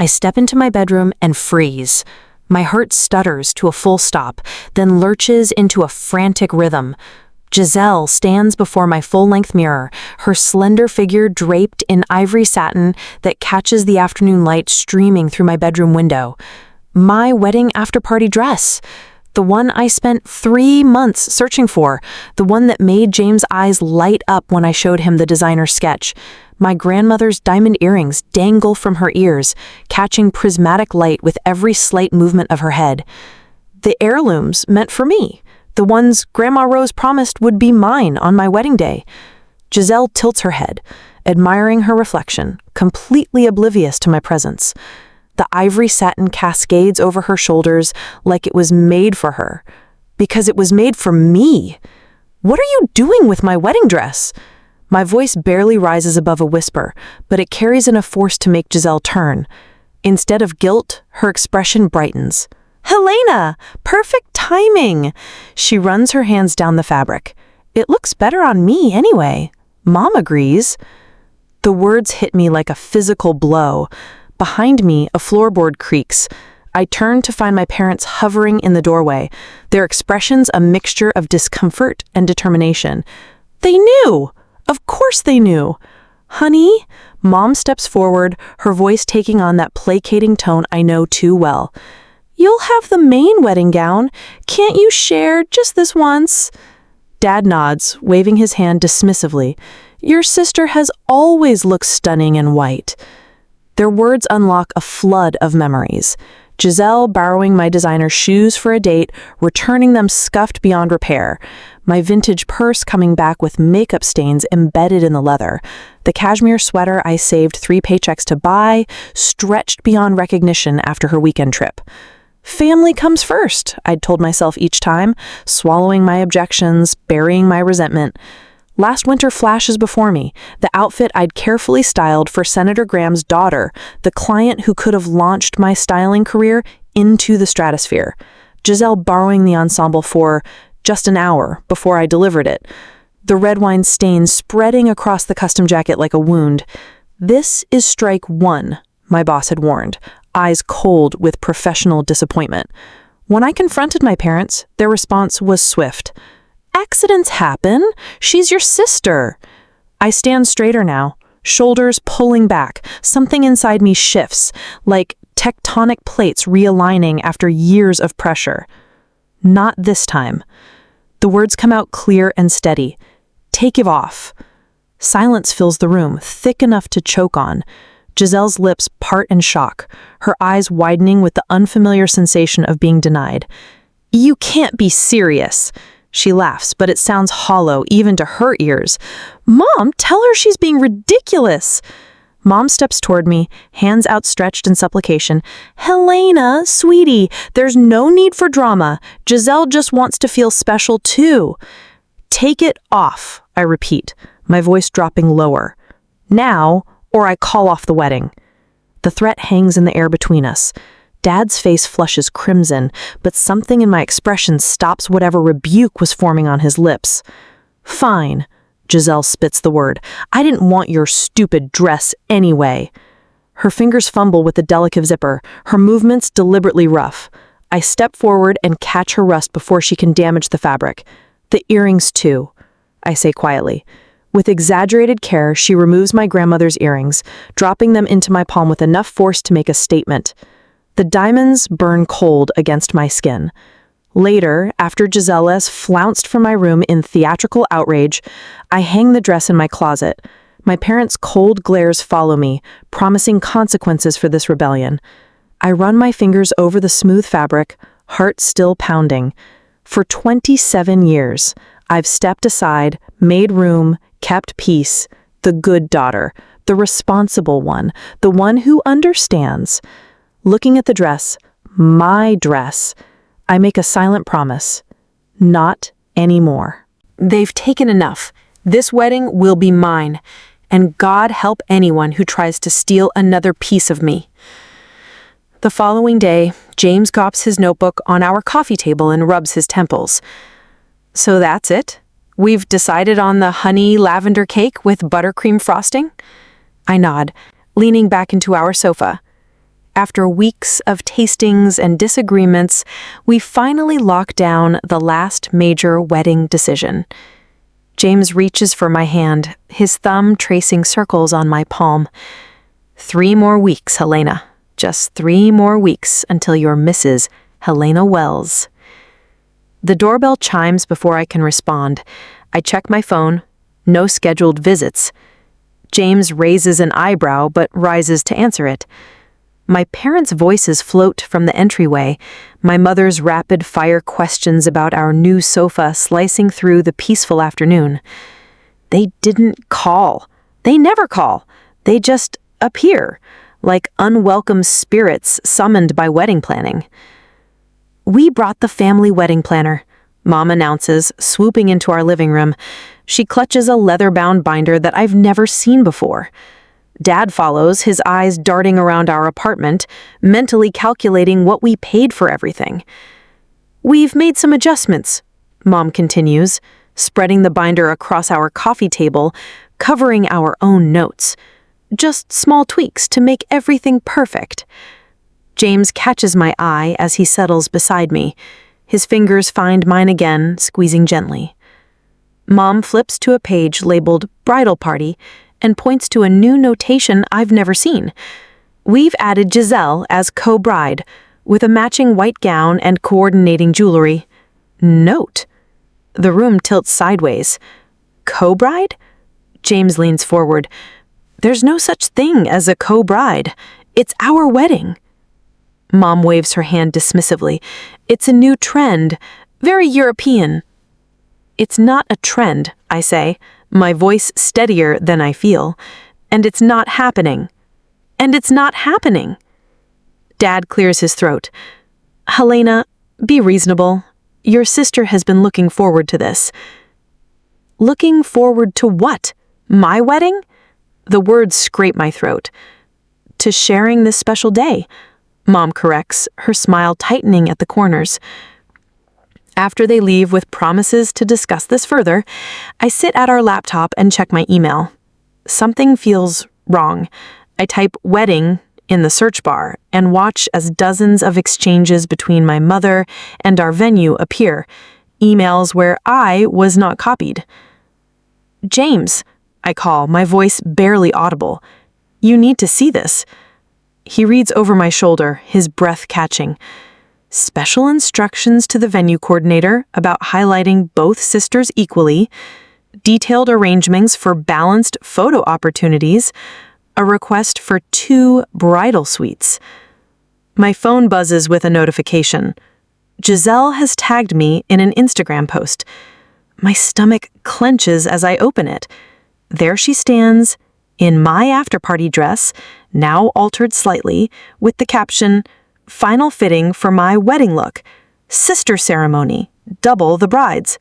I step into my bedroom and freeze. My heart stutters to a full stop, then lurches into a frantic rhythm. Giselle stands before my full-length mirror, her slender figure draped in ivory satin that catches the afternoon light streaming through my bedroom window. My wedding after-party dress. The one I spent 3 months searching for, the one that made James' eyes light up when I showed him the designer sketch. My grandmother's diamond earrings dangle from her ears, catching prismatic light with every slight movement of her head. The heirlooms meant for me, the ones Grandma Rose promised would be mine on my wedding day. Giselle tilts her head, admiring her reflection, completely oblivious to my presence. The ivory satin cascades over her shoulders like it was made for her. Because it was made for me. What are you doing with my wedding dress? My voice barely rises above a whisper, but it carries enough force to make Giselle turn. Instead of guilt, her expression brightens. Helena! Perfect timing! She runs her hands down the fabric. It looks better on me anyway. Mom agrees. The words hit me like a physical blow. Behind me, a floorboard creaks. I turn to find my parents hovering in the doorway, their expressions a mixture of discomfort and determination. They knew! Of course they knew! Honey? Mom steps forward, her voice taking on that placating tone I know too well. You'll have the main wedding gown. Can't you share just this once? Dad nods, waving his hand dismissively. Your sister has always looked stunning in white. Their words unlock a flood of memories. Giselle borrowing my designer shoes for a date, returning them scuffed beyond repair. My vintage purse coming back with makeup stains embedded in the leather. The cashmere sweater I saved 3 paychecks to buy, stretched beyond recognition after her weekend trip. Family comes first, I'd told myself each time, swallowing my objections, burying my resentment. Last winter flashes before me, the outfit I'd carefully styled for Senator Graham's daughter, the client who could have launched my styling career into the stratosphere. Giselle borrowing the ensemble for just an hour before I delivered it. The red wine stain spreading across the custom jacket like a wound. This is strike 1, my boss had warned, eyes cold with professional disappointment. When I confronted my parents, their response was swift. Accidents happen. She's your sister. I stand straighter now, shoulders pulling back. Something inside me shifts, like tectonic plates realigning after years of pressure. Not this time. The words come out clear and steady. Take it off. Silence fills the room, thick enough to choke on. Giselle's lips part in shock, her eyes widening with the unfamiliar sensation of being denied. You can't be serious. She laughs, but it sounds hollow even to her ears. Mom, tell her she's being ridiculous. Mom steps toward me, hands outstretched in supplication. Helena, sweetie, there's no need for drama. Giselle just wants to feel special too. Take it off, I repeat, my voice dropping lower. Now, or I call off the wedding. The threat hangs in the air between us. Dad's face flushes crimson, but something in my expression stops whatever rebuke was forming on his lips. Fine, Giselle spits the word. I didn't want your stupid dress anyway. Her fingers fumble with the delicate zipper, her movements deliberately rough. I step forward and catch her rust before she can damage the fabric. The earrings too, I say quietly. With exaggerated care, she removes my grandmother's earrings, dropping them into my palm with enough force to make a statement. The diamonds burn cold against my skin. Later, after Giselle has flounced from my room in theatrical outrage, I hang the dress in my closet. My parents' cold glares follow me, promising consequences for this rebellion. I run my fingers over the smooth fabric, heart still pounding. For 27 years, I've stepped aside, made room, kept peace, the good daughter, the responsible one, the one who understands. Looking at the dress, my dress, I make a silent promise. Not anymore. They've taken enough. This wedding will be mine, and God help anyone who tries to steal another piece of me. The following day, James gops his notebook on our coffee table and rubs his temples. So that's it? We've decided on the honey lavender cake with buttercream frosting? I nod, leaning back into our sofa. After weeks of tastings and disagreements, we finally lock down the last major wedding decision. James reaches for my hand, his thumb tracing circles on my palm. 3 more weeks, Helena. Just 3 more weeks until you're Mrs. Helena Wells. The doorbell chimes before I can respond. I check my phone. No scheduled visits. James raises an eyebrow but rises to answer it. My parents' voices float from the entryway, my mother's rapid-fire questions about our new sofa slicing through the peaceful afternoon. They didn't call. They never call. They just appear, like unwelcome spirits summoned by wedding planning. "We brought the family wedding planner," Mom announces, swooping into our living room. She clutches a leather-bound binder that I've never seen before. Dad follows, his eyes darting around our apartment, mentally calculating what we paid for everything. "We've made some adjustments," Mom continues, spreading the binder across our coffee table, covering our own notes. "Just small tweaks to make everything perfect." James catches my eye as he settles beside me. His fingers find mine again, squeezing gently. Mom flips to a page labeled Bridal Party and points to a new notation I've never seen. "We've added Giselle as co-bride, with a matching white gown and coordinating jewelry. Note." The room tilts sideways. "Co-bride?" James leans forward. "There's no such thing as a co-bride. It's our wedding." Mom waves her hand dismissively. "It's a new trend, very European." "It's not a trend," I say, my voice steadier than I feel. "And it's not happening. And it's not happening." Dad clears his throat. "Helena, be reasonable. Your sister has been looking forward to this." "Looking forward to what? My wedding?" The words scrape my throat. "To sharing this special day," Mom corrects, her smile tightening at the corners. After they leave with promises to discuss this further, I sit at our laptop and check my email. Something feels wrong. I type "wedding" in the search bar and watch as dozens of exchanges between my mother and our venue appear, emails where I was not copied. "James," I call, my voice barely audible. "You need to see this." He reads over my shoulder, his breath catching. "Special instructions to the venue coordinator about highlighting both sisters equally, detailed arrangements for balanced photo opportunities, a request for 2 bridal suites." My phone buzzes with a notification. Giselle has tagged me in an Instagram post. My stomach clenches as I open it. There she stands, in my after-party dress, now altered slightly, with the caption, "Final fitting for my wedding look. Sister ceremony. Double the brides."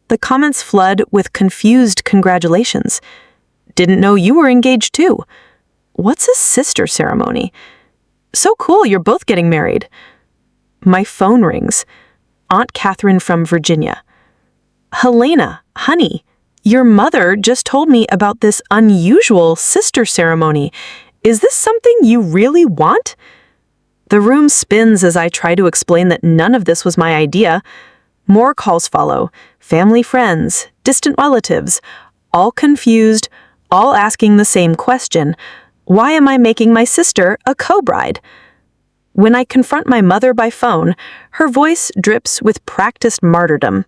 The comments flood with confused congratulations. "Didn't know you were engaged too. What's a sister ceremony? So cool you're both getting married." My phone rings. Aunt Catherine from Virginia. "Helena, honey, your mother just told me about this unusual sister ceremony. Is this something you really want?" The room spins as I try to explain that none of this was my idea. More calls follow. Family friends, distant relatives, all confused, all asking the same question. Why am I making my sister a co-bride? When I confront my mother by phone, her voice drips with practiced martyrdom.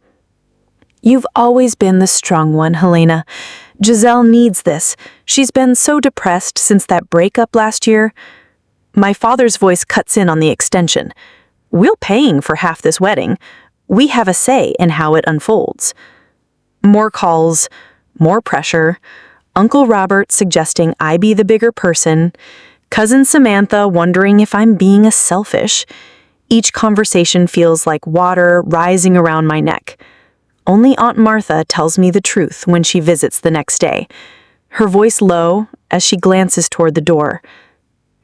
"You've always been the strong one, Helena. Giselle needs this. She's been so depressed since that breakup last year." My father's voice cuts in on the extension. "We're paying for half this wedding. We have a say in how it unfolds." More calls, more pressure. Uncle Robert suggesting I be the bigger person. Cousin Samantha wondering if I'm being selfish. Each conversation feels like water rising around my neck. Only Aunt Martha tells me the truth when she visits the next day. Her voice low as she glances toward the door.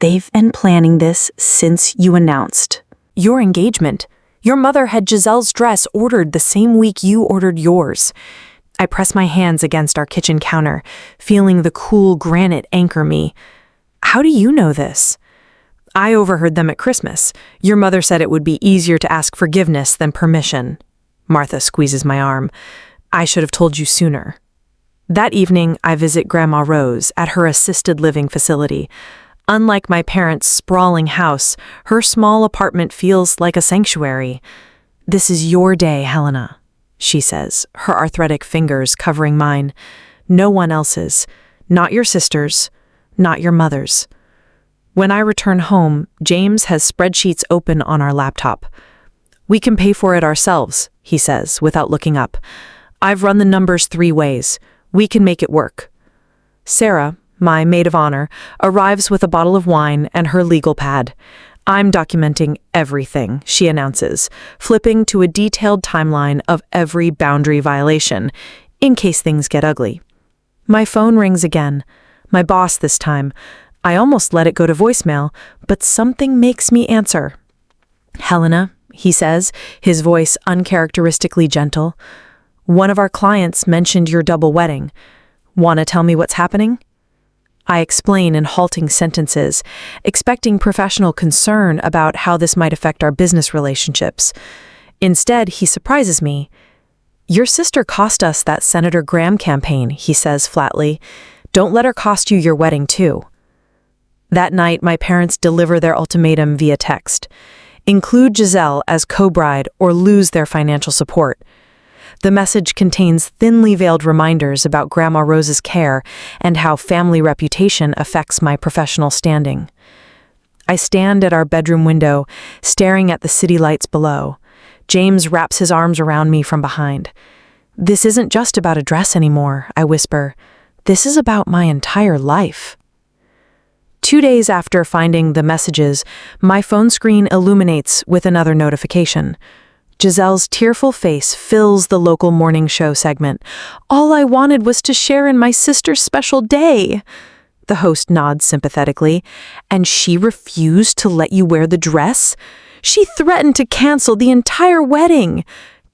"They've been planning this since you announced your engagement. Your mother had Giselle's dress ordered the same week you ordered yours." I press my hands against our kitchen counter, feeling the cool granite anchor me. "How do you know this?" I overheard them at Christmas. Your mother said it would be easier to ask forgiveness than permission. Martha squeezes my arm. I should have told you sooner. That evening, I visit Grandma Rose at her assisted living facility. Unlike my parents' sprawling house, her small apartment feels like a sanctuary. This is your day, Helena, she says, her arthritic fingers covering mine. No one else's. Not your sister's. Not your mother's. When I return home, James has spreadsheets open on our laptop. We can pay for it ourselves, he says, without looking up. I've run the numbers 3 ways. We can make it work. Sarah, my maid of honor, arrives with a bottle of wine and her legal pad. I'm documenting everything, she announces, flipping to a detailed timeline of every boundary violation, in case things get ugly. My phone rings again. My boss this time. I almost let it go to voicemail, but something makes me answer. Helena, he says, his voice uncharacteristically gentle. One of our clients mentioned your double wedding. Want to tell me what's happening? I explain in halting sentences, expecting professional concern about how this might affect our business relationships. Instead, he surprises me. Your sister cost us that Senator Graham campaign, he says flatly. Don't let her cost you your wedding, too. That night, my parents deliver their ultimatum via text. Include Giselle as co-bride or lose their financial support. The message contains thinly veiled reminders about Grandma Rose's care and how family reputation affects my professional standing. I stand at our bedroom window, staring at the city lights below. James wraps his arms around me from behind. This isn't just about a dress anymore, I whisper. This is about my entire life. 2 days after finding the messages, my phone screen illuminates with another notification. Giselle's tearful face fills the local morning show segment. All I wanted was to share in my sister's special day. The host nods sympathetically. And she refused to let you wear the dress? She threatened to cancel the entire wedding.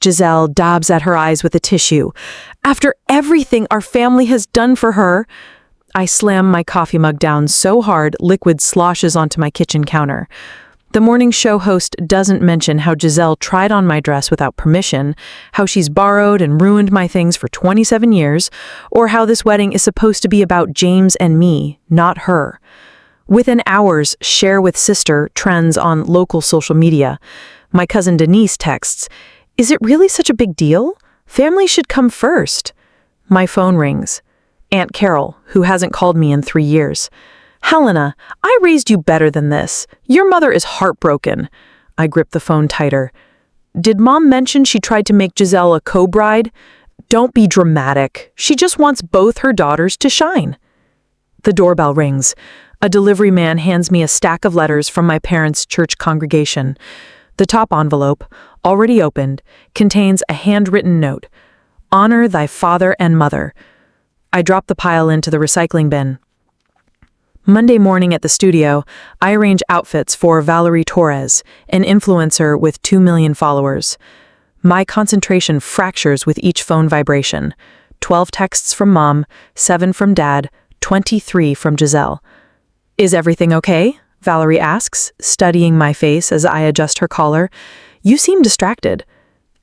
Giselle dabs at her eyes with a tissue. After everything our family has done for her. I slam my coffee mug down so hard liquid sloshes onto my kitchen counter. The morning show host doesn't mention how Giselle tried on my dress without permission, how she's borrowed and ruined my things for 27 years, or how this wedding is supposed to be about James and me, not her. Within hours, share with sister trends on local social media. My cousin Denise texts, "Is it really such a big deal? Family should come first." My phone rings. Aunt Carol, who hasn't called me in 3 years. Helena, I raised you better than this. Your mother is heartbroken. I grip the phone tighter. Did Mom mention she tried to make Giselle a co-bride? Don't be dramatic. She just wants both her daughters to shine. The doorbell rings. A delivery man hands me a stack of letters from my parents' church congregation. The top envelope, already opened, contains a handwritten note. Honor thy father and mother. I drop the pile into the recycling bin. Monday morning at the studio, I arrange outfits for Valerie Torres, an influencer with 2 million followers. My concentration fractures with each phone vibration. 12 texts from Mom, 7 from Dad, 23 from Giselle. Is everything okay? Valerie asks, studying my face as I adjust her collar. You seem distracted.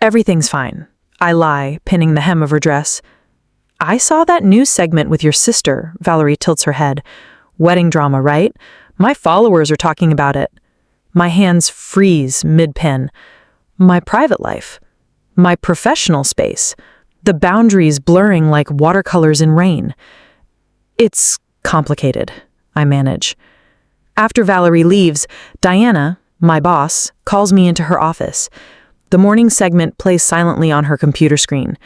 Everything's fine. I lie, pinning the hem of her dress. I saw that news segment with your sister, Valerie tilts her head. Wedding drama, right? My followers are talking about it. My hands freeze mid-pin. My private life. My professional space. The boundaries blurring like watercolors in rain. It's complicated, I manage. After Valerie leaves, Diana, my boss, calls me into her office. The morning segment plays silently on her computer screen.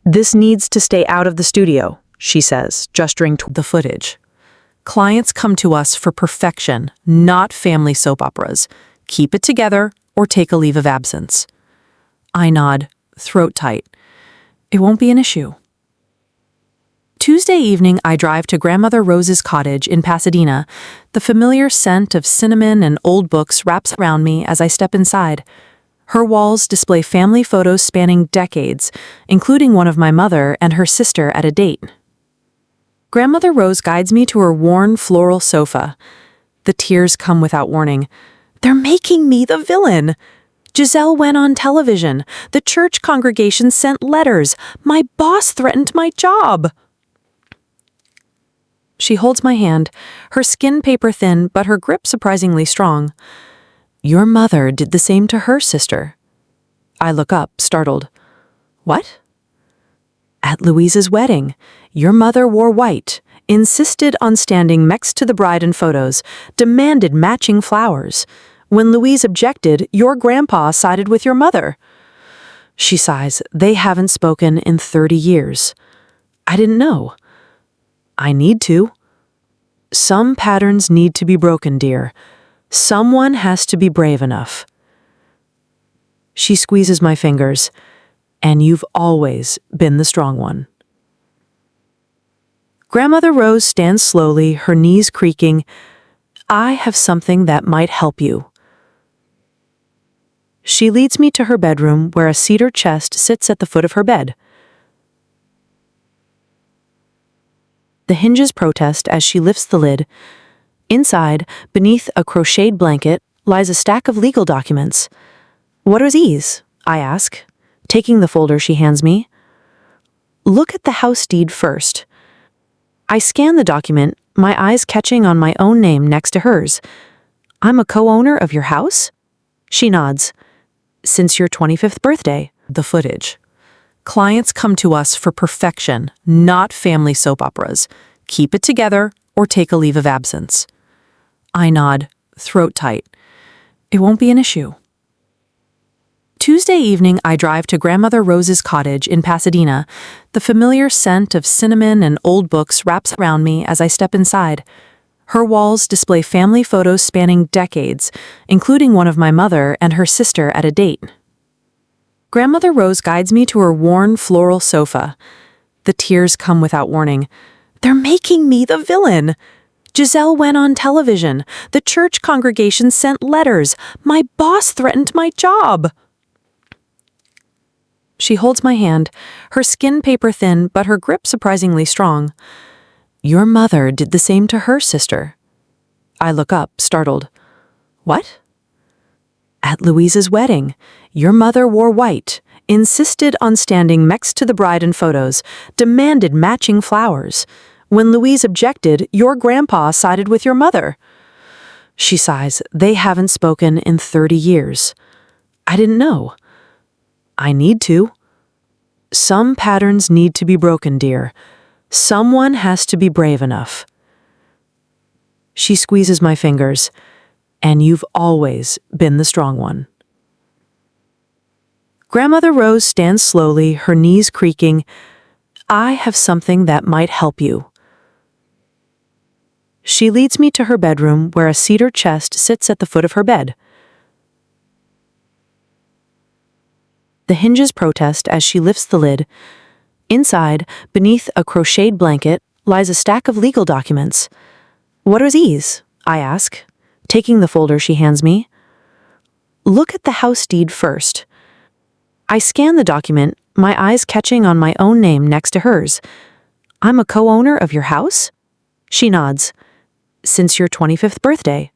This needs to stay out of the studio, she says, gesturing toward the footage. Clients come to us for perfection, not family soap operas. Keep it together or take a leave of absence. I nod, throat tight. It won't be an issue. Tuesday evening, I drive to Grandmother Rose's cottage in Pasadena. The familiar scent of cinnamon and old books wraps around me as I step inside. Her walls display family photos spanning decades, including one of my mother and her sister at a date. Grandmother Rose guides me to her worn floral sofa. The tears come without warning. They're making me the villain. Giselle went on television. The church congregation sent letters. My boss threatened my job. She holds my hand, her skin paper thin, but her grip surprisingly strong. Your mother did the same to her sister. I look up, startled. What? At Louise's wedding, your mother wore white, insisted on standing next to the bride in photos, demanded matching flowers. When Louise objected, your grandpa sided with your mother. She sighs. They haven't spoken in 30 years. I didn't know. I need to. Some patterns need to be broken, dear. Someone has to be brave enough. She squeezes my fingers. And you've always been the strong one. Grandmother Rose stands slowly, her knees creaking. I have something that might help you. She leads me to her bedroom, where a cedar chest sits at the foot of her bed. The hinges protest as she lifts the lid. Inside, beneath a crocheted blanket, lies a stack of legal documents. What are these? I ask, taking the folder she hands me. Look at the house deed first. I scan the document, my eyes catching on my own name next to hers. I'm a co-owner of your house? She nods. Since your 25th birthday. The footage. Clients come to us for perfection, not family soap operas. Keep it together or take a leave of absence. I nod, throat tight. It won't be an issue. Tuesday evening, I drive to Grandmother Rose's cottage in Pasadena. The familiar scent of cinnamon and old books wraps around me as I step inside. Her walls display family photos spanning decades, including one of my mother and her sister at a date. Grandmother Rose guides me to her worn floral sofa. The tears come without warning. They're making me the villain. Giselle went on television. The church congregation sent letters. My boss threatened my job. She holds my hand, her skin paper thin, but her grip surprisingly strong. Your mother did the same to her sister. I look up, startled. What? At Louise's wedding, your mother wore white, insisted on standing next to the bride in photos, demanded matching flowers. When Louise objected, your grandpa sided with your mother. She sighs. They haven't spoken in 30 years. I didn't know. I need to. Some patterns need to be broken, dear. Someone has to be brave enough. She squeezes my fingers. And you've always been the strong one. Grandmother Rose stands slowly, her knees creaking. I have something that might help you. She leads me to her bedroom, where a cedar chest sits at the foot of her bed. The hinges protest as she lifts the lid. Inside, beneath a crocheted blanket, lies a stack of legal documents. What are these? I ask, taking the folder she hands me. Look at the house deed first. I scan the document, my eyes catching on my own name next to hers. I'm a co-owner of your house? She nods. Since your 25th birthday.